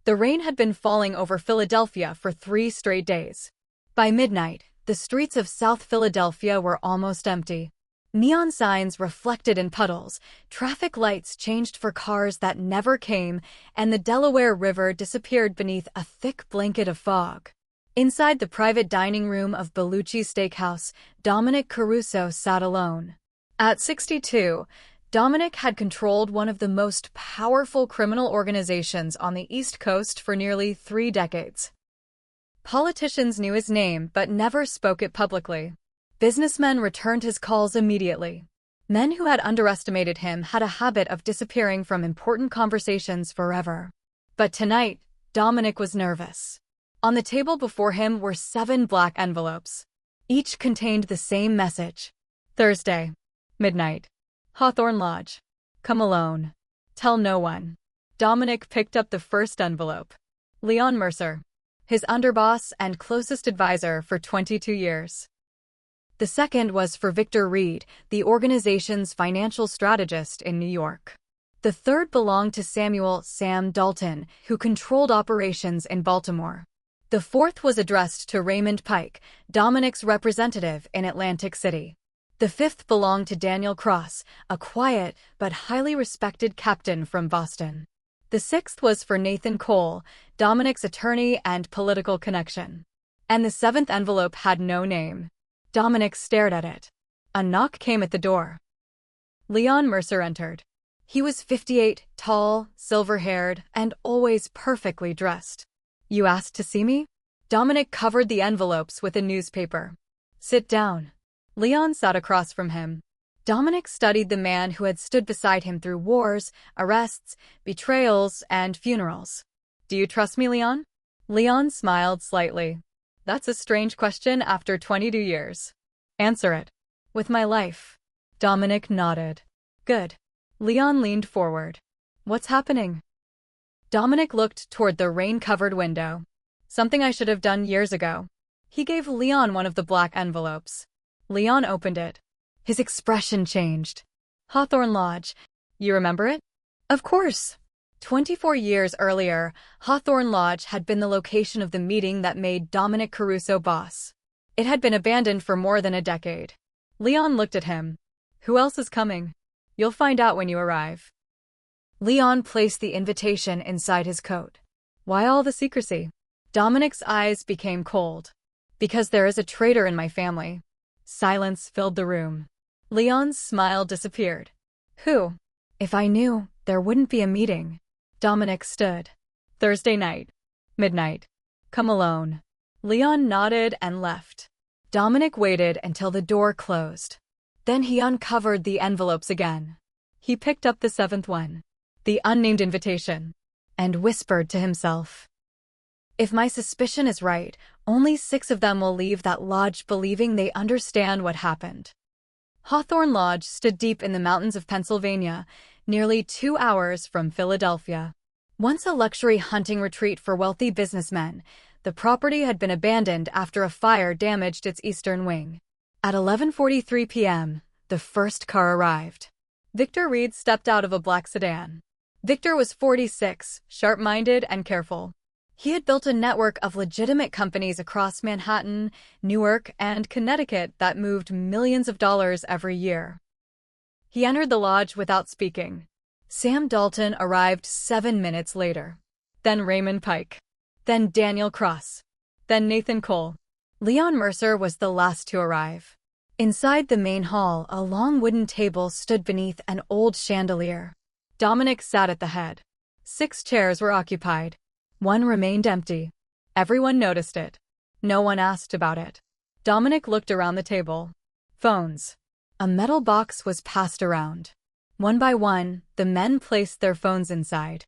The rain had been falling over Philadelphia for 3 straight days. By midnight, the streets of South Philadelphia were almost empty. Neon signs reflected in puddles, traffic lights changed for cars that never came, and the Delaware River disappeared beneath a thick blanket of fog. Inside the private dining room of Bellucci's Steakhouse, Dominic Caruso sat alone. At 62, Dominic had controlled one of the most powerful criminal organizations on the East Coast for nearly 3 decades. Politicians knew his name but never spoke it publicly. Businessmen returned his calls immediately. Men who had underestimated him had a habit of disappearing from important conversations forever. But tonight, Dominic was nervous. On the table before him were 7 black envelopes. Each contained the same message. Thursday, midnight. Hawthorne Lodge. Come alone. Tell no one. Dominic picked up the first envelope. Leon Mercer, his underboss and closest advisor for 22 years. The second was for Victor Reed, the organization's financial strategist in New York. The third belonged to Sam Dalton, who controlled operations in Baltimore. The fourth was addressed to Raymond Pike, Dominic's representative in Atlantic City. The fifth belonged to Daniel Cross, a quiet but highly respected captain from Boston. The sixth was for Nathan Cole, Dominic's attorney and political connection. And the 7th envelope had no name. Dominic stared at it. A knock came at the door. Leon Mercer entered. He was 58, tall, silver-haired, and always perfectly dressed. You asked to see me? Dominic covered the envelopes with a newspaper. Sit down. Leon sat across from him. Dominic studied the man who had stood beside him through wars, arrests, betrayals, and funerals. Do you trust me, Leon? Leon smiled slightly. That's a strange question after 22 years. Answer it. With my life. Dominic nodded. Good. Leon leaned forward. What's happening? Dominic looked toward the rain-covered window. Something I should have done years ago. He gave Leon one of the black envelopes. Leon opened it. His expression changed. Hawthorne Lodge. You remember it? Of course. 24 years earlier, Hawthorne Lodge had been the location of the meeting that made Dominic Caruso boss. It had been abandoned for more than a decade. Leon looked at him. Who else is coming? You'll find out when you arrive. Leon placed the invitation inside his coat. Why all the secrecy? Dominic's eyes became cold. Because there is a traitor in my family. Silence filled the room. Leon's smile disappeared. Who? If I knew, there wouldn't be a meeting. Dominic stood. Thursday night. Midnight. Come alone. Leon nodded and left. Dominic waited until the door closed. Then he uncovered the envelopes again. He picked up the 7th one, the unnamed invitation, and whispered to himself. If my suspicion is right, only 6 of them will leave that lodge believing they understand what happened. Hawthorne Lodge stood deep in the mountains of Pennsylvania, nearly 2 hours from Philadelphia. Once a luxury hunting retreat for wealthy businessmen, the property had been abandoned after a fire damaged its eastern wing. At 11:43 p.m., the first car arrived. Victor Reed stepped out of a black sedan. Victor was 46, sharp-minded and careful. He had built a network of legitimate companies across Manhattan, Newark, and Connecticut that moved millions of dollars every year. He entered the lodge without speaking. Sam Dalton arrived 7 minutes later. Then Raymond Pike. Then Daniel Cross. Then Nathan Cole. Leon Mercer was the last to arrive. Inside the main hall, a long wooden table stood beneath an old chandelier. Dominic sat at the head. 6 chairs were occupied. 1 remained empty. Everyone noticed it. No one asked about it. Dominic looked around the table. Phones. A metal box was passed around. One by one, the men placed their phones inside.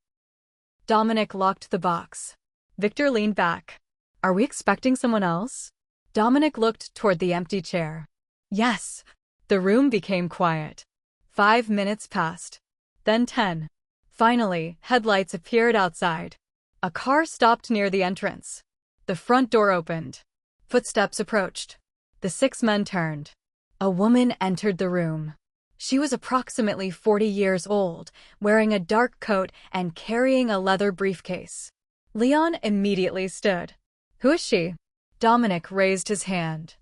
Dominic locked the box. Victor leaned back. Are we expecting someone else? Dominic looked toward the empty chair. Yes. The room became quiet. 5 minutes passed. Then 10. Finally, headlights appeared outside. A car stopped near the entrance. The front door opened. Footsteps approached. The 6 men turned. A woman entered the room. She was approximately 40 years old, wearing a dark coat and carrying a leather briefcase. Leon immediately stood. Who is she? Dominic raised his hand.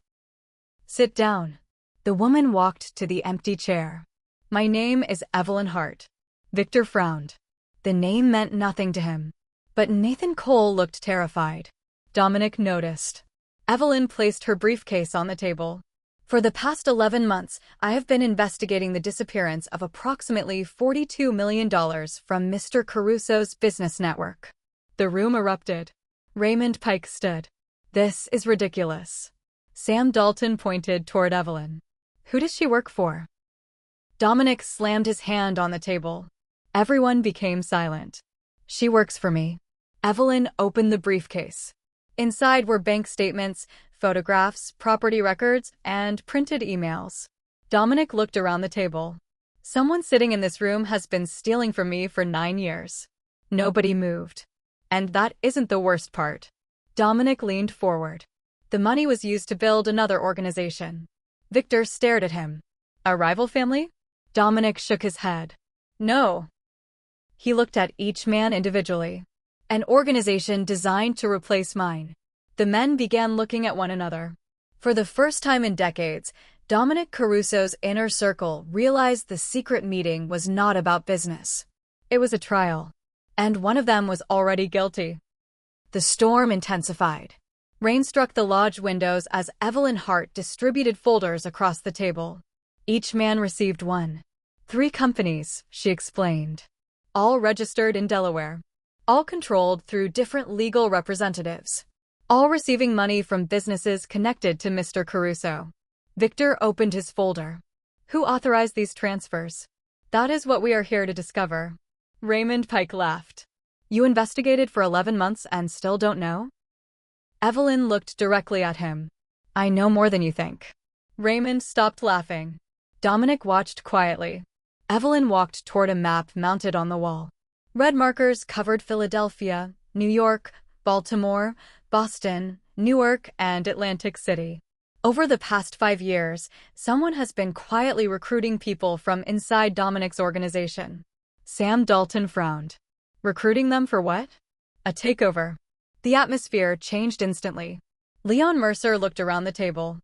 Sit down. The woman walked to the empty chair. My name is Evelyn Hart. Victor frowned. The name meant nothing to him. But Nathan Cole looked terrified. Dominic noticed. Evelyn placed her briefcase on the table. For the past 11 months, I have been investigating the disappearance of approximately $42 million from Mr. Caruso's business network. The room erupted. Raymond Pike stood. This is ridiculous. Sam Dalton pointed toward Evelyn. Who does she work for? Dominic slammed his hand on the table. Everyone became silent. She works for me. Evelyn opened the briefcase. Inside were bank statements, photographs, property records, and printed emails. Dominic looked around the table. Someone sitting in this room has been stealing from me for 9 years. Nobody moved. And that isn't the worst part. Dominic leaned forward. The money was used to build another organization. Victor stared at him. A rival family? Dominic shook his head. No. He looked at each man individually. An organization designed to replace mine. The men began looking at one another. For the first time in decades, Dominic Caruso's inner circle realized the secret meeting was not about business. It was a trial. And one of them was already guilty. The storm intensified. Rain struck the lodge windows as Evelyn Hart distributed folders across the table. Each man received one. 3 companies, she explained. All registered in Delaware. All controlled through different legal representatives. All receiving money from businesses connected to Mr. Caruso. Victor opened his folder. Who authorized these transfers? That is what we are here to discover. Raymond Pike laughed. You investigated for 11 months and still don't know? Evelyn looked directly at him. I know more than you think. Raymond stopped laughing. Dominic watched quietly. Evelyn walked toward a map mounted on the wall. Red markers covered Philadelphia, New York, Baltimore, Boston, Newark, and Atlantic City. Over the past 5 years, someone has been quietly recruiting people from inside Dominic's organization. Sam Dalton frowned. Recruiting them for what? A takeover. The atmosphere changed instantly. Leon Mercer looked around the table.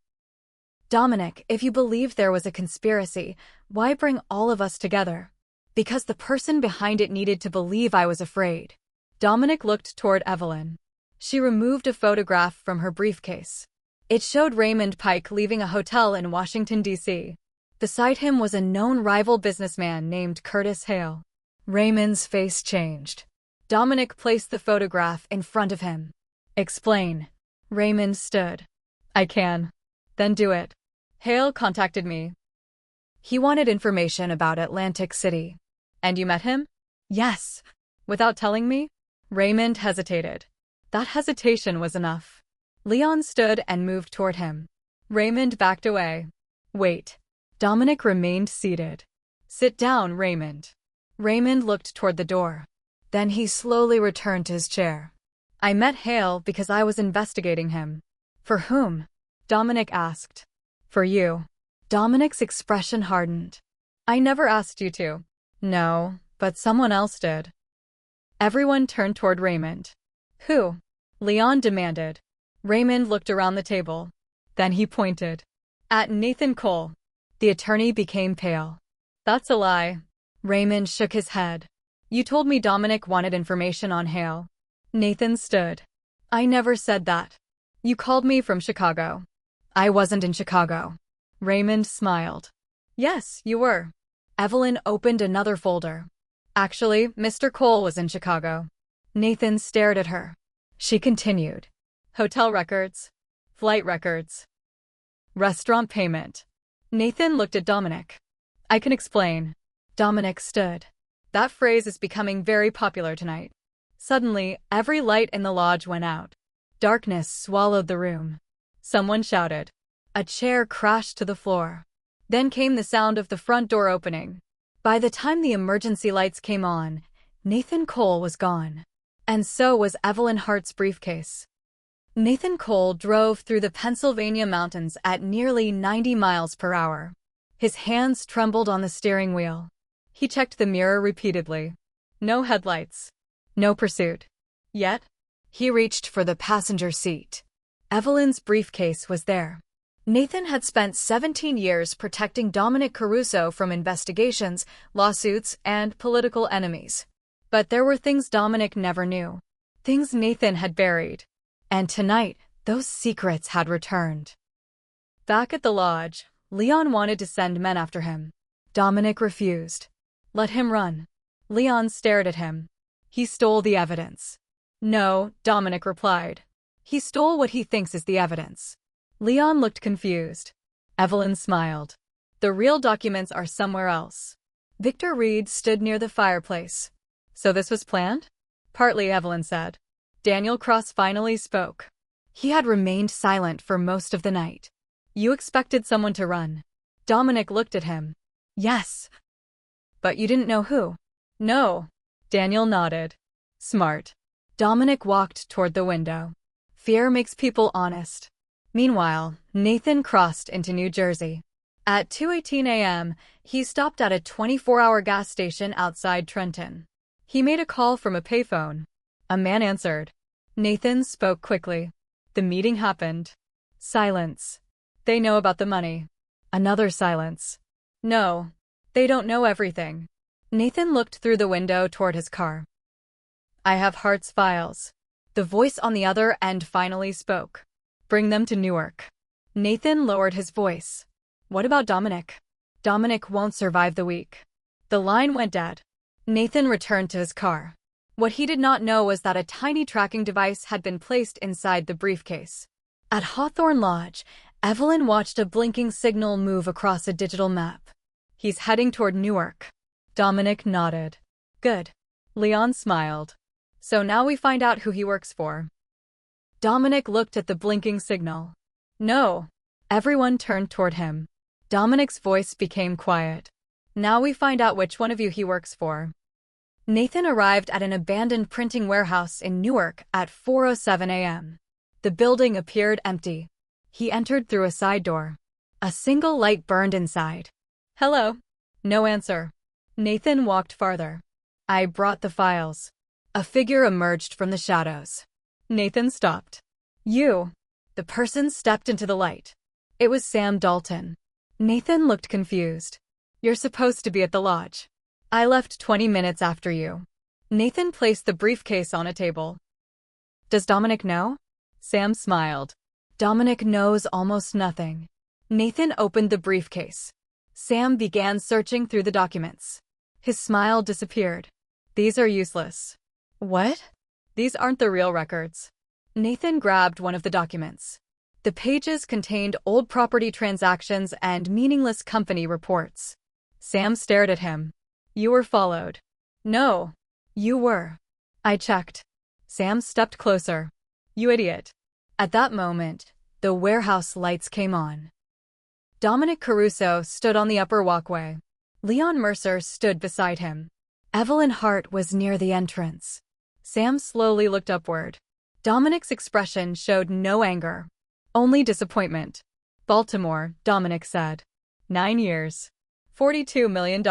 Dominic, if you believe there was a conspiracy, why bring all of us together? Because the person behind it needed to believe I was afraid. Dominic looked toward Evelyn. She removed a photograph from her briefcase. It showed Raymond Pike leaving a hotel in Washington, D.C. Beside him was a known rival businessman named Curtis Hale. Raymond's face changed. Dominic placed the photograph in front of him. Explain. Raymond stood. I can. Then do it. Hale contacted me. He wanted information about Atlantic City. And you met him? Yes. Without telling me? Raymond hesitated. That hesitation was enough. Leon stood and moved toward him. Raymond backed away. Wait. Dominic remained seated. Sit down, Raymond. Raymond looked toward the door. Then he slowly returned to his chair. I met Hale because I was investigating him. For whom? Dominic asked. For you. Dominic's expression hardened. I never asked you to. No, but someone else did. Everyone turned toward Raymond. Who? Leon demanded. Raymond looked around the table. Then he pointed. At Nathan Cole. The attorney became pale. That's a lie. Raymond shook his head. You told me Dominic wanted information on Hale. Nathan stood. I never said that. You called me from Chicago. I wasn't in Chicago. Raymond smiled. Yes, you were. Evelyn opened another folder. Actually, Mr. Cole was in Chicago. Nathan stared at her. She continued. Hotel records. Flight records. Restaurant payment. Nathan looked at Dominic. I can explain. Dominic stood. That phrase is becoming very popular tonight. Suddenly, every light in the lodge went out. Darkness swallowed the room. Someone shouted. A chair crashed to the floor. Then came the sound of the front door opening. By the time the emergency lights came on, Nathan Cole was gone. And so was Evelyn Hart's briefcase. Nathan Cole drove through the Pennsylvania mountains at nearly 90 miles per hour. His hands trembled on the steering wheel. He checked the mirror repeatedly. No headlights. No pursuit. Yet, He reached for the passenger seat. Evelyn's briefcase was there. Nathan had spent 17 years protecting Dominic Caruso from investigations, lawsuits, and political enemies. But there were things Dominic never knew. Things Nathan had buried. And tonight, those secrets had returned. Back at the lodge, Leon wanted to send men after him. Dominic refused. Let him run. Leon stared at him. He stole the evidence. No, Dominic replied. He stole what he thinks is the evidence. Leon looked confused. Evelyn smiled. The real documents are somewhere else. Victor Reed stood near the fireplace. So this was planned? Partly, Evelyn said. Daniel Cross finally spoke. He had remained silent for most of the night. You expected someone to run. Dominic looked at him. Yes. But you didn't know who? No. Daniel nodded. Smart. Dominic walked toward the window. Fear makes people honest. Meanwhile, Nathan crossed into New Jersey. At 2:18 a.m., he stopped at a 24-hour gas station outside Trenton. He made a call from a payphone. A man answered. Nathan spoke quickly. The meeting happened. Silence. They know about the money. Another silence. No, they don't know everything. Nathan looked through the window toward his car. I have Hart's files. The voice on the other end finally spoke. Bring them to Newark. Nathan lowered his voice. What about Dominic? Dominic won't survive the week. The line went dead. Nathan returned to his car. What he did not know was that a tiny tracking device had been placed inside the briefcase. At Hawthorne Lodge, Evelyn watched a blinking signal move across a digital map. He's heading toward Newark. Dominic nodded. Good. Leon smiled. So now we find out who he works for. Dominic looked at the blinking signal. No. Everyone turned toward him. Dominic's voice became quiet. Now we find out which one of you he works for. Nathan arrived at an abandoned printing warehouse in Newark at 4:07 a.m. The building appeared empty. He entered through a side door. A single light burned inside. Hello. No answer. Nathan walked farther. I brought the files. A figure emerged from the shadows. Nathan stopped. You. The person stepped into the light. It was Sam Dalton. Nathan looked confused. You're supposed to be at the lodge. I left 20 minutes after you. Nathan placed the briefcase on a table. Does Dominic know? Sam smiled. Dominic knows almost nothing. Nathan opened the briefcase. Sam began searching through the documents. His smile disappeared. These are useless. What? These aren't the real records. Nathan grabbed one of the documents. The pages contained old property transactions and meaningless company reports. Sam stared at him. You were followed. No. You were. I checked. Sam stepped closer. You idiot. At that moment, the warehouse lights came on. Dominic Caruso stood on the upper walkway. Leon Mercer stood beside him. Evelyn Hart was near the entrance. Sam slowly looked upward. Dominic's expression showed no anger, only disappointment. Baltimore, Dominic said. 9 years. $42 million.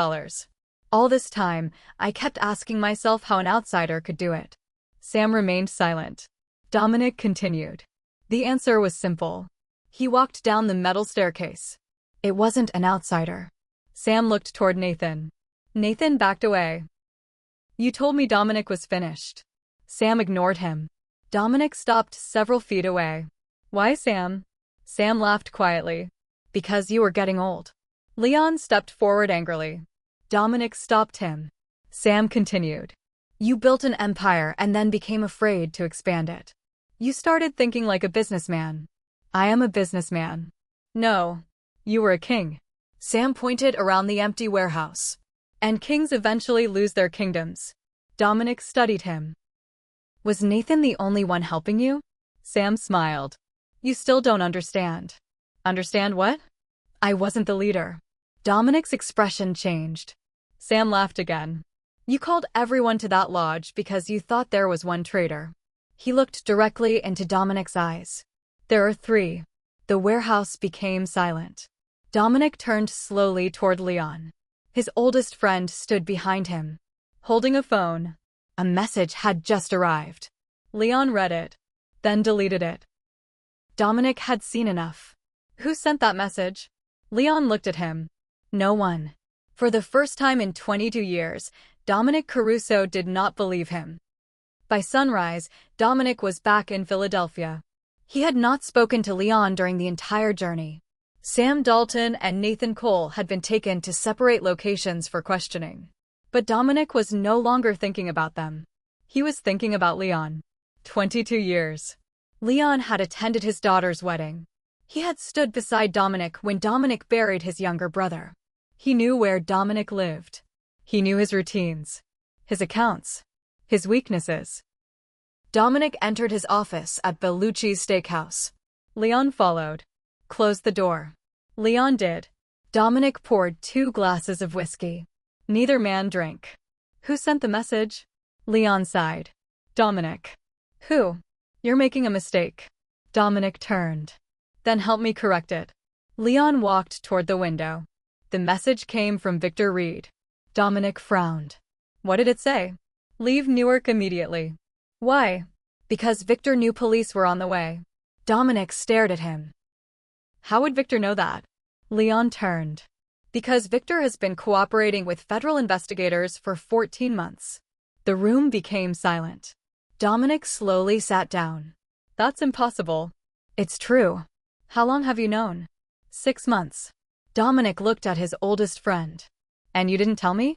All this time, I kept asking myself how an outsider could do it. Sam remained silent. Dominic continued. The answer was simple. He walked down the metal staircase. It wasn't an outsider. Sam looked toward Nathan. Nathan backed away. You told me Dominic was finished. Sam ignored him. Dominic stopped several feet away. Why, Sam? Sam laughed quietly. Because you were getting old. Leon stepped forward angrily. Dominic stopped him. Sam continued. You built an empire and then became afraid to expand it. You started thinking like a businessman. I am a businessman. No. You were a king. Sam pointed around the empty warehouse. And kings eventually lose their kingdoms. Dominic studied him. Was Nathan the only one helping you? Sam smiled. You still don't understand. Understand what? I wasn't the leader. Dominic's expression changed. Sam laughed again. You called everyone to that lodge because you thought there was one traitor. He looked directly into Dominic's eyes. There are 3. The warehouse became silent. Dominic turned slowly toward Leon. His oldest friend stood behind him, holding a phone. A message had just arrived. Leon read it, then deleted it. Dominic had seen enough. Who sent that message? Leon looked at him. No one. For the first time in 22 years, Dominic Caruso did not believe him. By sunrise, Dominic was back in Philadelphia. He had not spoken to Leon during the entire journey. Sam Dalton and Nathan Cole had been taken to separate locations for questioning. But Dominic was no longer thinking about them. He was thinking about Leon. 22 years. Leon had attended his daughter's wedding. He had stood beside Dominic when Dominic buried his younger brother. He knew where Dominic lived. He knew his routines, his accounts, his weaknesses. Dominic entered his office at Bellucci's Steakhouse. Leon followed. Closed the door. Leon did. Dominic poured 2 glasses of whiskey. Neither man drank. Who sent the message? Leon sighed. Dominic. Who? You're making a mistake. Dominic turned. Then help me correct it. Leon walked toward the window. The message came from Victor Reed. Dominic frowned. What did it say? Leave Newark immediately. Why? Because Victor knew police were on the way. Dominic stared at him. How would Victor know that? Leon turned. Because Victor has been cooperating with federal investigators for 14 months. The room became silent. Dominic slowly sat down. That's impossible. It's true. How long have you known? 6 months. Dominic looked at his oldest friend. And you didn't tell me?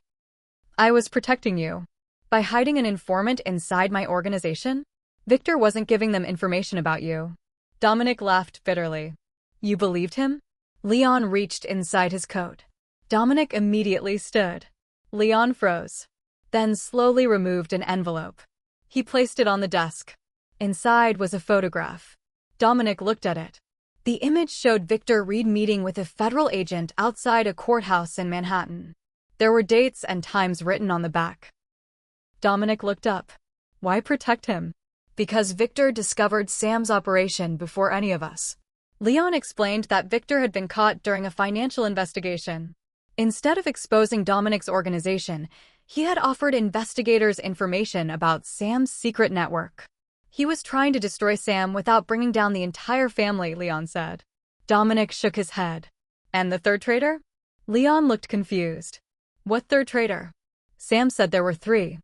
I was protecting you. By hiding an informant inside my organization? Victor wasn't giving them information about you. Dominic laughed bitterly. You believed him? Leon reached inside his coat. Dominic immediately stood. Leon froze. Then slowly removed an envelope. He placed it on the desk. Inside was a photograph. Dominic looked at it. The image showed Victor Reed meeting with a federal agent outside a courthouse in Manhattan. There were dates and times written on the back. Dominic looked up. Why protect him? Because Victor discovered Sam's operation before any of us. Leon explained that Victor had been caught during a financial investigation. Instead of exposing Dominic's organization, he had offered investigators information about Sam's secret network. He was trying to destroy Sam without bringing down the entire family, Leon said. Dominic shook his head. And the third traitor? Leon looked confused. What third traitor? Sam said there were 3.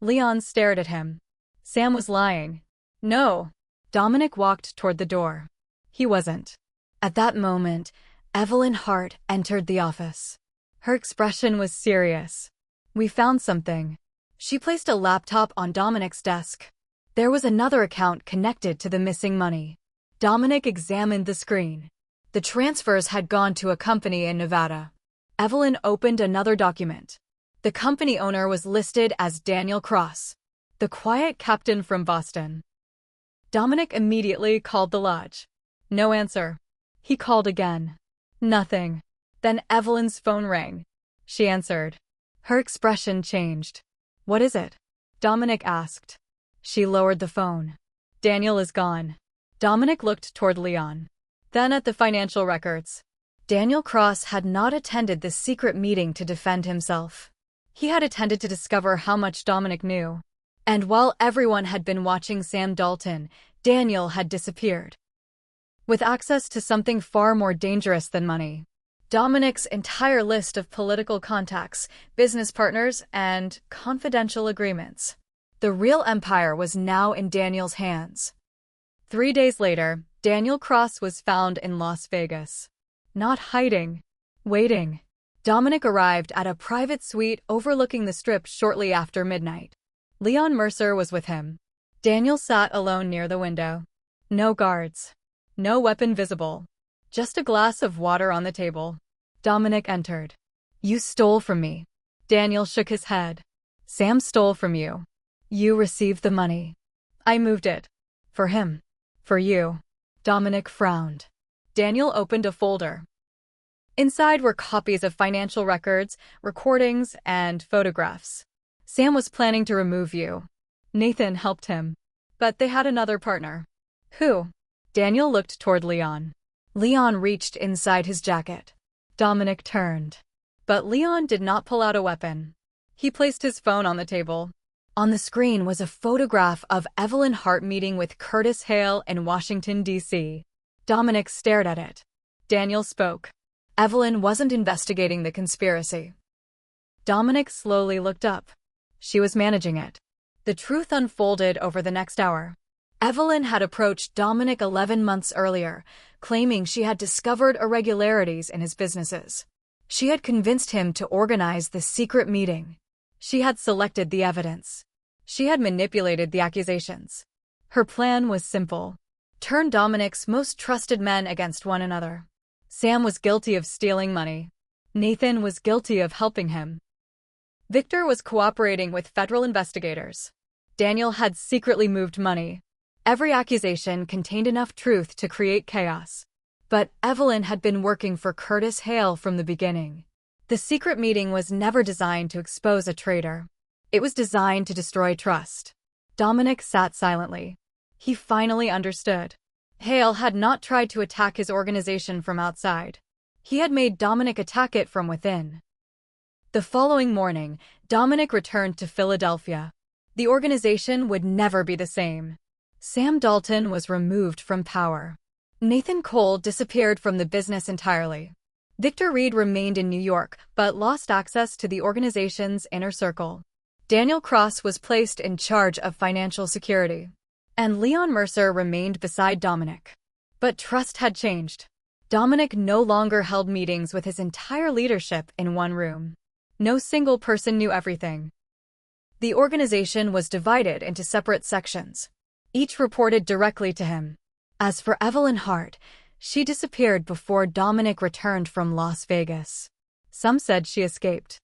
Leon stared at him. Sam was lying. No. Dominic walked toward the door. He wasn't. At that moment, Evelyn Hart entered the office. Her expression was serious. We found something. She placed a laptop on Dominic's desk. There was another account connected to the missing money. Dominic examined the screen. The transfers had gone to a company in Nevada. Evelyn opened another document. The company owner was listed as Daniel Cross, the quiet captain from Boston. Dominic immediately called the lodge. No answer. He called again. Nothing. Then Evelyn's phone rang. She answered. Her expression changed. What is it? Dominic asked. She lowered the phone. Daniel is gone. Dominic looked toward Leon. Then at the financial records. Daniel Cross had not attended the secret meeting to defend himself. He had attended to discover how much Dominic knew. And while everyone had been watching Sam Dalton, Daniel had disappeared. With access to something far more dangerous than money. Dominic's entire list of political contacts, business partners, and confidential agreements. The real empire was now in Daniel's hands. 3 days later, Daniel Cross was found in Las Vegas. Not hiding. Waiting. Dominic arrived at a private suite overlooking the Strip shortly after midnight. Leon Mercer was with him. Daniel sat alone near the window. No guards. No weapon visible. Just a glass of water on the table. Dominic entered. You stole from me. Daniel shook his head. Sam stole from you. You received the money. I moved it. For him. For you. Dominic frowned. Daniel opened a folder. Inside were copies of financial records, recordings, and photographs. Sam was planning to remove you. Nathan helped him. But they had another partner. Who? Daniel looked toward Leon. Leon reached inside his jacket. Dominic turned. But Leon did not pull out a weapon. He placed his phone on the table. On the screen was a photograph of Evelyn Hart meeting with Curtis Hale in Washington, D.C. Dominic stared at it. Daniel spoke. Evelyn wasn't investigating the conspiracy. Dominic slowly looked up. She was managing it. The truth unfolded over the next hour. Evelyn had approached Dominic 11 months earlier, claiming she had discovered irregularities in his businesses. She had convinced him to organize the secret meeting. She had selected the evidence. She had manipulated the accusations. Her plan was simple. Turn Dominic's most trusted men against one another. Sam was guilty of stealing money. Nathan was guilty of helping him. Victor was cooperating with federal investigators. Daniel had secretly moved money. Every accusation contained enough truth to create chaos. But Evelyn had been working for Curtis Hale from the beginning. The secret meeting was never designed to expose a traitor. It was designed to destroy trust. Dominic sat silently. He finally understood. Hale had not tried to attack his organization from outside. He had made Dominic attack it from within. The following morning, Dominic returned to Philadelphia. The organization would never be the same. Sam Dalton was removed from power. Nathan Cole disappeared from the business entirely. Victor Reed remained in New York, but lost access to the organization's inner circle. Daniel Cross was placed in charge of financial security. And Leon Mercer remained beside Dominic. But trust had changed. Dominic no longer held meetings with his entire leadership in one room. No single person knew everything. The organization was divided into separate sections. Each reported directly to him. As for Evelyn Hart, she disappeared before Dominic returned from Las Vegas. Some said she escaped.